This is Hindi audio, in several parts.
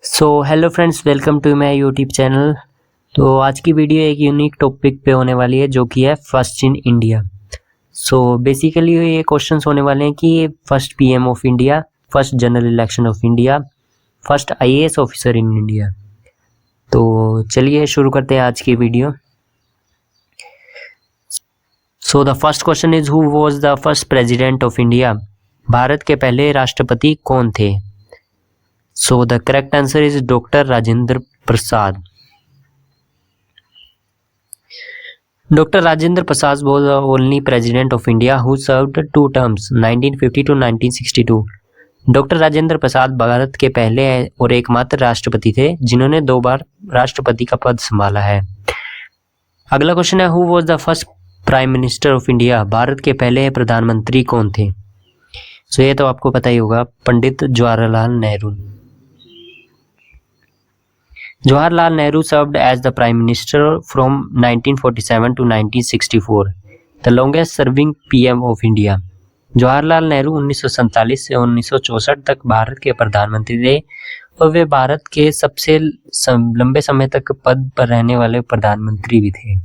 So hello friends, welcome to my YouTube channel. तो आज की वीडियो एक यूनिक टॉपिक पे होने वाली है जो कि है first in India. So basically ये क्वेश्चंस होने वाले हैं कि first PM of India, first general election of India, first IAS officer in India. तो चलिए शुरू करते हैं आज की video. So the first question is who was the first president of India. Bharat के पहले राष्ट्रपति कौन थे? So the correct answer is Dr. Rajendra Prasad. Dr. Rajendra Prasad was the only president of India who served two terms, 1950 to 1962. Doctor Rajendra Prasad Bharat के पहले और एकमात्र राष्ट्रपति थे जिन्होंने 2 बार राष्ट्रपति का पद संभाला है। अगला क्वेश्चन है who was the first prime minister of India. Bharat के पहले प्रधानमंत्री कौन थे? सो ये तो आपको पता ही होगा, Pandit Jawaharlal Nehru. Jawaharlal Nehru served as the Prime Minister from 1947 to 1964, the longest serving PM of India. Jawaharlal Nehru 1947 से 1964 तक भारत के प्रधानमंत्री थे और वे भारत के सबसे लंबे समय तक पद पर रहने वाले प्रधानमंत्री भी थे।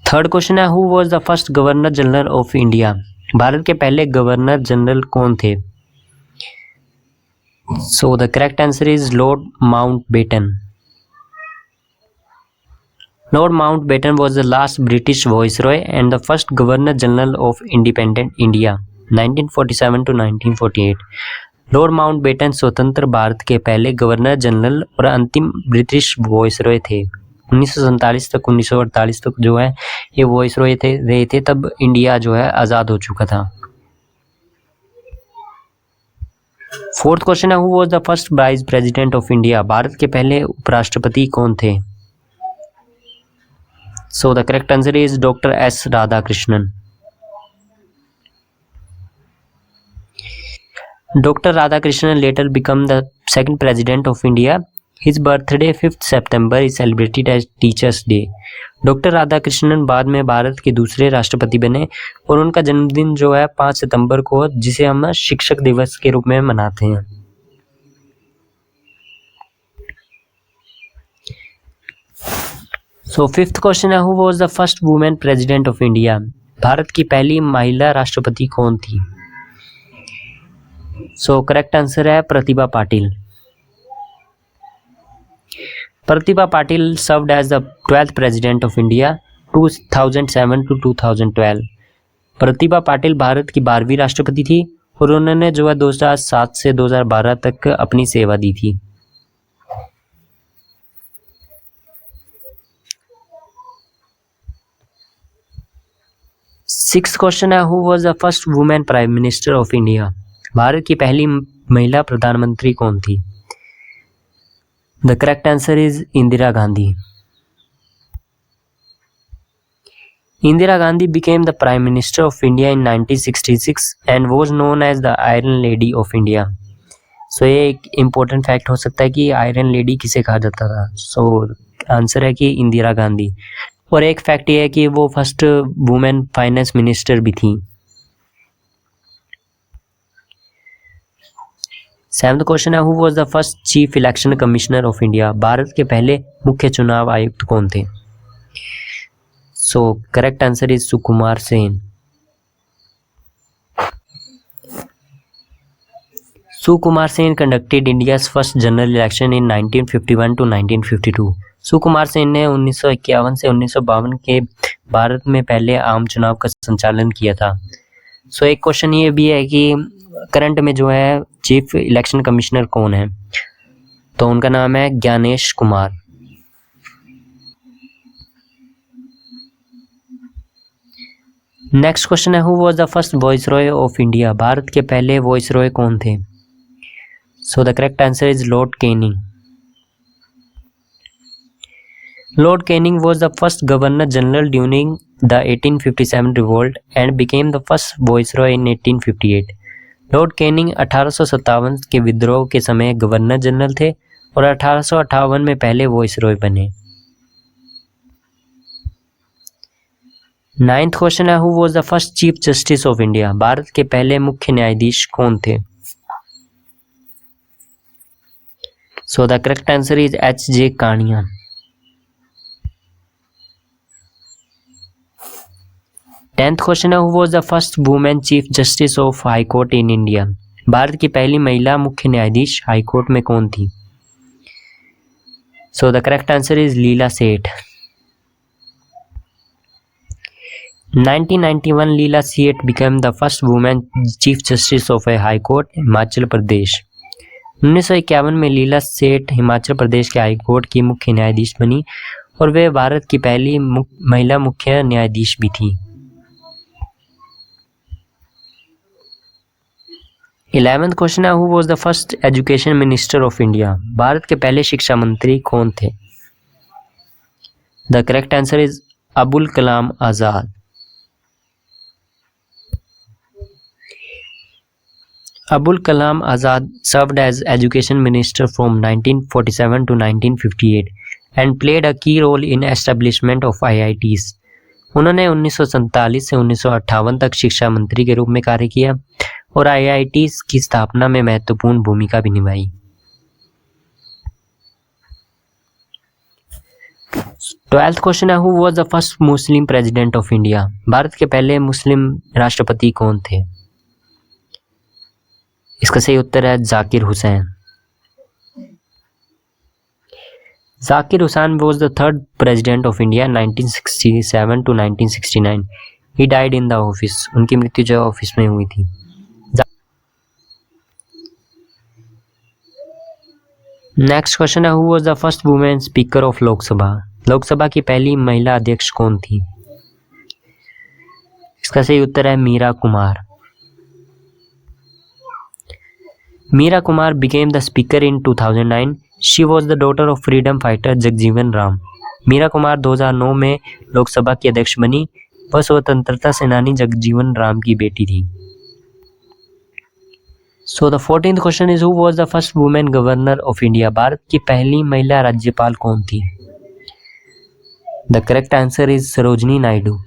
थर्ड क्वेश्चन है who was the first governor general of India. Bharat के पहले गवर्नर जनरल कौन थे? So the correct answer is Lord Mountbatten. Lord Mountbatten was the last British Viceroy and the first Governor General of independent India, 1947 to 1948. Lord Mountbatten स्वतंत्र भारत के पहले गवर्नर जनरल और अंतिम ब्रिटिश वॉइसरॉय थे। 1947 तक 1948 तक जो है ये वॉइसरॉय रहे थे, तब इंडिया जो है आज़ाद हो चुका था। फोर्थ क्वेश्चन है who was the first vice president of India. Bharat के पहले उपराष्ट्रपति कौन थे? So the correct answer is doctor S Radhakrishnan. Doctor Radhakrishnan later become the second president of India. His birthday 5 सितंबर is celebrated as teachers day. Doctor Radhakrishnan बाद में भारत के दूसरे राष्ट्रपति बने और उनका जन्मदिन जो है 5 सितंबर को, जिसे हम शिक्षक दिवस के रूप में मनाते हैं। सो फिफ्थ क्वेश्चन है who was the first women president of India. Bharat की पहली महिला राष्ट्रपति कौन थी? सो करेक्ट आंसर है Pratibha Patil. Pratibha Patil served as the 12th president of India 2007 to 2012। Pratibha Patil Bharat की 12वीं राष्ट्रपति थी और उन्होंने जो है 2007 से 2012 तक अपनी सेवा दी थी। सिक्स्थ क्वेश्चन है who was the first women prime minister of India. Bharat की पहली महिला प्रधानमंत्री कौन थी? The correct answer is Indira Gandhi. Indira Gandhi became the Prime Minister of India in 1966 and was known as the Iron Lady of India. So ये एक important fact हो सकता है कि Iron Lady किसे कहा जाता था। So आंसर है कि इंदिरा गांधी। और एक फैक्ट ये है कि वो फर्स्ट वुमेन फाइनेंस मिनिस्टर भी थी। सेवंथ क्वेश्चन है who was the first chief election commissioner of India. Bharat के पहले मुख्य चुनाव आयुक्त कौन थे? So correct answer is Sukumar Sen. Sukumar Sen conducted India's first general election in 1951 to 1952। Sukumar Sen ने 1951 से 1952 के भारत में पहले आम चुनाव का संचालन किया था। सो एक क्वेश्चन ये भी है कि करंट में जो है चीफ इलेक्शन कमिश्नर कौन है, तो उनका नाम है ज्ञानेश कुमार। नेक्स्ट क्वेश्चन है who was the first viceroy of India. Bharat के पहले वॉइसरॉय कौन थे? So the correct answer is Lord Canning. Lord Canning was the first governor general during the 1857 revolt and became the first viceroy in 1858। Lord Canning 1857 के विद्रोह के समय गवर्नर जनरल थे और 1858 में पहले वॉइसरॉय बने। नाइन्थ क्वेश्चन है, who was the first chief justice of India? Bharat के पहले मुख्य न्यायाधीश कौन थे? So the correct answer is H.J. Kania. Tenth question है, who was the first women chief justice of high court in India? Bharat की पहली महिला मुख्य न्यायाधीश हाई कोर्ट में कौन थी? So the correct answer is Leela Seth. 1991 Leela Seth became the first woman chief justice of a high court Himachal Pradesh. 1951 में लीला सेठ हिमाचल प्रदेश के हाई कोर्ट की मुख्य न्यायाधीश बनी और वे भारत की पहली महिला मुख्य न्यायाधीश भी थी। 11th क्वेश्चन है, who was the first education minister of India? Bharat के पहले शिक्षा मंत्री कौन थे? The correct answer is Abul Kalam Azad. Abul Kalam Azad served as education minister from 1947 to 1958 and played a key role in establishment of IITs. उन्होंने 1947 से 1958 तक शिक्षा मंत्री के रूप में कार्य किया और IITs की स्थापना में महत्वपूर्ण भूमिका भी निभाई। 12th क्वेश्चन है, who was the first Muslim president of India? Bharat के पहले मुस्लिम राष्ट्रपति कौन थे? इसका सही उत्तर है Zakir Hussain. Zakir Hussain was the third president of India 1967 to 1969. He died in the office. उनकी मृत्यु जो ऑफिस में हुई थी। नेक्स्ट क्वेश्चन है, who was the first woman speaker of Lok Sabha? Lok Sabha की पहली महिला अध्यक्ष कौन थी? इसका सही उत्तर है Meera Kumar. Meera Kumar became the speaker in 2009. She was the daughter of freedom fighter Jagjivan Ram. Meera Kumar 2009 में लोकसभा की अध्यक्ष बनी। वह स्वतंत्रता सेनानी जगजीवन राम की बेटी थी। So the 14th question is, who was the first woman governor of India? Bharat की पहली महिला राज्यपाल कौन थी? The correct answer is Sarojini Naidu.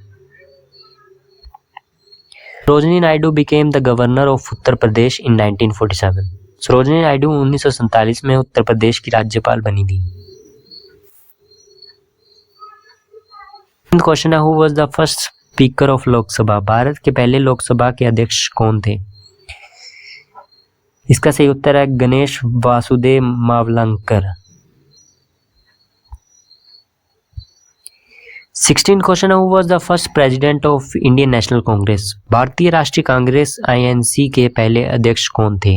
Sarojini Naidu became the governor of Uttar Pradesh in 1947. Sarojini Naidu 1947 में उत्तर प्रदेश की राज्यपाल बनी थी। क्वेश्चन है, who was the first speaker of Lok Sabha? Bharat के पहले लोकसभा के अध्यक्ष कौन थे? इसका सही उत्तर है गणेश वासुदेव मावलंकर। 16th क्वेश्चन है, who was the first president of Indian national Congress? भारतीय राष्ट्रीय कांग्रेस INC के पहले अध्यक्ष कौन थे?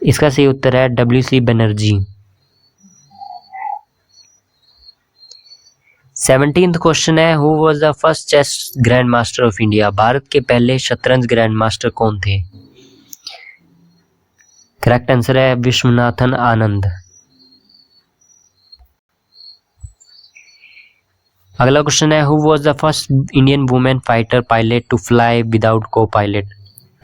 इसका सही उत्तर है WC बनर्जी। 17th क्वेश्चन है, who was the first chess grand master of India? Bharat के पहले शतरंज ग्रैंड मास्टर कौन थे? करेक्ट आंसर है विश्वनाथन आनंद। अगला क्वेश्चन है, who was the first Indian women fighter pilot to fly without co pilot?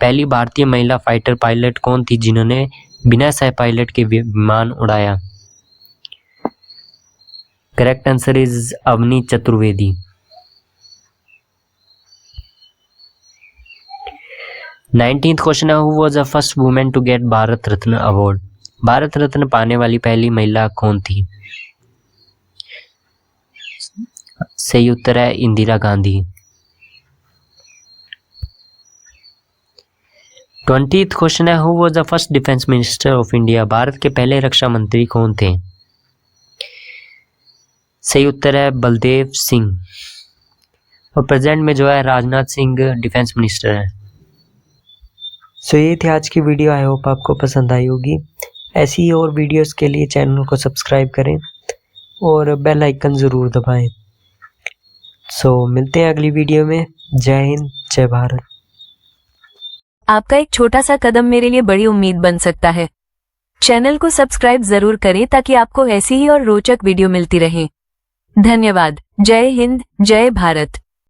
पहली भारतीय महिला फाइटर पायलट कौन थी जिन्होंने बिना सह पायलट के विमान उड़ाया? Correct answer is Avani Chaturvedi. 19th question है, who was the first women to get Bharat Ratna award? Bharat Ratna पाने वाली पहली महिला कौन थी? सही उत्तर है इंदिरा गांधी। 20th क्वेश्चन है, who was the first defence minister of India? Bharat के पहले रक्षा मंत्री कौन थे? सही उत्तर है बलदेव सिंह। और प्रेजेंट में जो है राजनाथ सिंह डिफेंस मिनिस्टर है। सो ये थी आज की वीडियो। आई होप आपको पसंद आई होगी। ऐसी ही और वीडियोस के लिए चैनल को सब्सक्राइब करें और बेल आइकन ज़रूर दबाएं। सो मिलते हैं अगली वीडियो में। जय हिंद, जय भारत। आपका एक छोटा सा कदम मेरे लिए बड़ी उम्मीद बन सकता है। चैनल को सब्सक्राइब जरूर करें ताकि आपको ऐसी ही और रोचक वीडियो मिलती रहे। धन्यवाद। जय हिंद, जय भारत।